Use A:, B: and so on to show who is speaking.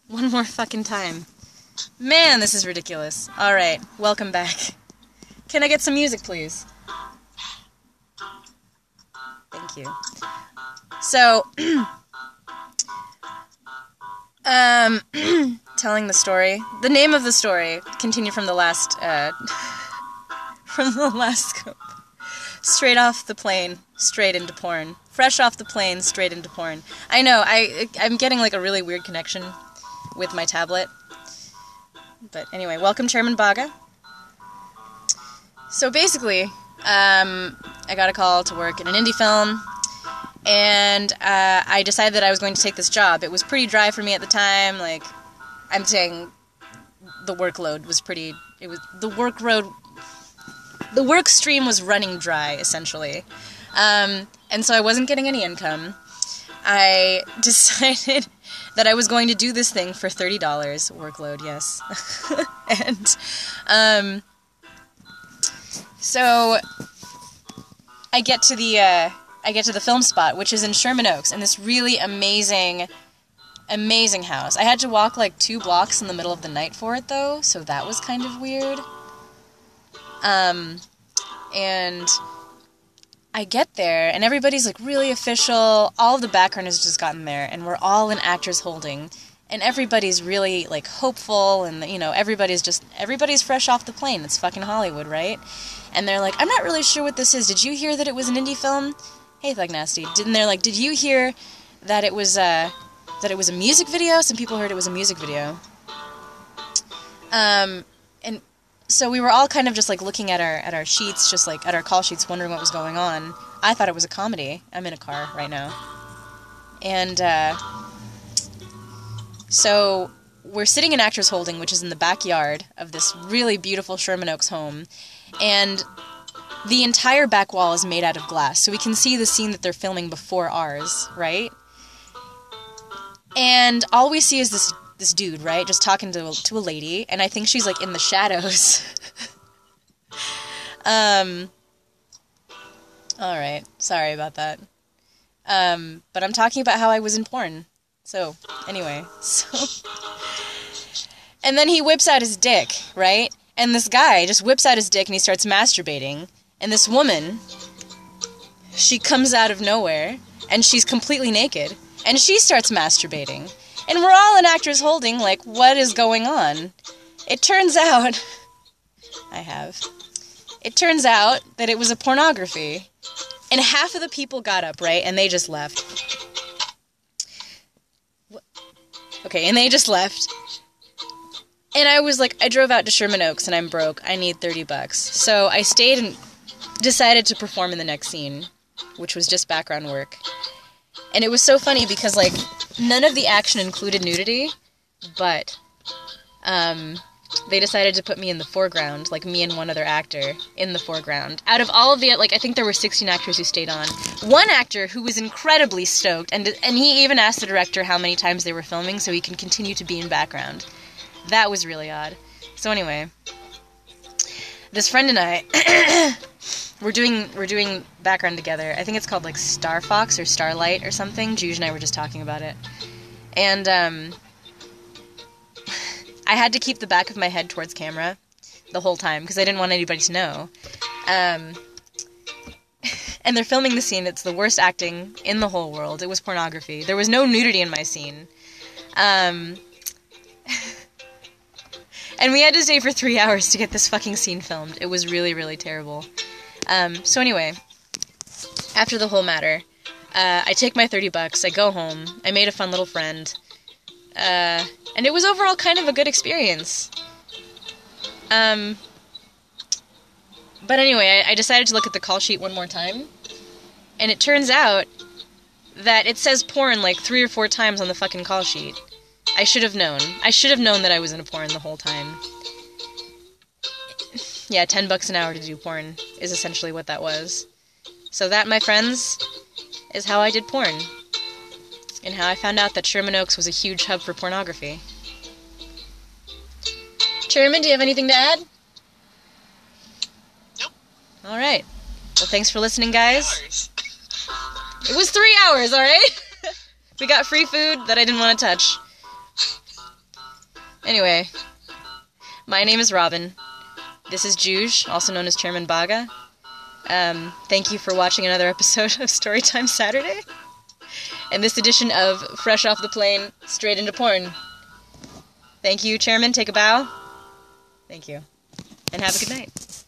A: One more fucking time. Man, this is ridiculous. Alright, welcome back. Can I get some music, please? Thank you. So, telling the story. The name of the story continued from the last, scope. Straight off the plane, straight into porn. Fresh off the plane, straight into porn. I know, I'm getting like a really weird connection with my tablet. But anyway, welcome ChairmanBaga. So basically, I got a call to work in an indie film, and I decided that I was going to take this job. It was pretty dry for me at the time. Like, I'm saying the workload was pretty... The work stream was running dry, essentially. And so I wasn't getting any income. I decided that I was going to do this thing for $30. Workload, yes. And, so I get to the film spot, which is in Sherman Oaks, in this really amazing house. I had to walk like 2 blocks in the middle of the night for it, though, so that was kind of weird. And I get there, and everybody's like really official. All of the background has just gotten there, and we're all in actors holding, and everybody's really like hopeful, and you know, everybody's fresh off the plane. It's fucking Hollywood, right? And they're like, I'm not really sure what this is. Did you hear that it was an indie film? Hey, Thug Nasty. And they're like, did you hear that it was a music video? Some people heard it was a music video. And so we were all kind of just like looking at our sheets, just like at our call sheets, wondering what was going on. I thought it was a comedy. I'm in a car right now. And so we're sitting in Actors Holding, which is in the backyard of this really beautiful Sherman Oaks home. And the entire back wall is made out of glass, so we can see the scene that they're filming before ours, right? And all we see is this dude, right, just talking to a lady, and I think she's, like, in the shadows. Alright, sorry about that. But I'm talking about how I was in porn. So, anyway, and then he whips out his dick, right? And this guy just whips out his dick and he starts masturbating. And this woman, she comes out of nowhere, and she's completely naked. And she starts masturbating. And we're all in Actors Holding, like, what is going on? It turns out... It turns out that it was a pornography. And half of the people got up, right? And they just left. Okay, and they just left. And I was like, I drove out to Sherman Oaks, and I'm broke. I need $30. So I stayed and decided to perform in the next scene, which was just background work. And it was so funny because, like, none of the action included nudity, but they decided to put me in the foreground, like me and one other actor in the foreground. Out of all of the, like, I think there were 16 actors who stayed on. One actor who was incredibly stoked, and he even asked the director how many times they were filming so he can continue to be in background. That was really odd. So anyway, this friend and I, we're doing background together. I think it's called like Starfox or Starlight or something. Juge and I were just talking about it. And I had to keep the back of my head towards camera the whole time because I didn't want anybody to know. And they're filming the scene. It's the worst acting in the whole world. It was pornography. There was no nudity in my scene. And we had to stay for 3 hours to get this fucking scene filmed. It was really, really terrible. So anyway, after the whole matter, I take my $30, I go home, I made a fun little friend, and it was overall kind of a good experience. But anyway, I decided to look at the call sheet one more time, and it turns out that it says porn like 3 or 4 times on the fucking call sheet. I should have known. I should have known that I was in a porn the whole time. Yeah, $10 an hour to do porn is essentially what that was. So that, my friends, is how I did porn. And how I found out that Sherman Oaks was a huge hub for pornography. Chairman, do you have anything to add?
B: Nope.
A: Alright. Well, thanks for listening, guys. It was 3 hours, alright? We got free food that I didn't want to touch. Anyway, my name is Robin. This is Juge, also known as ChairmanBaga. Thank you for watching another episode of Storytime Saturday. And this edition of Fresh Off the Plane, Straight into Porn. Thank you, Chairman. Take a bow. Thank you. And have a good night.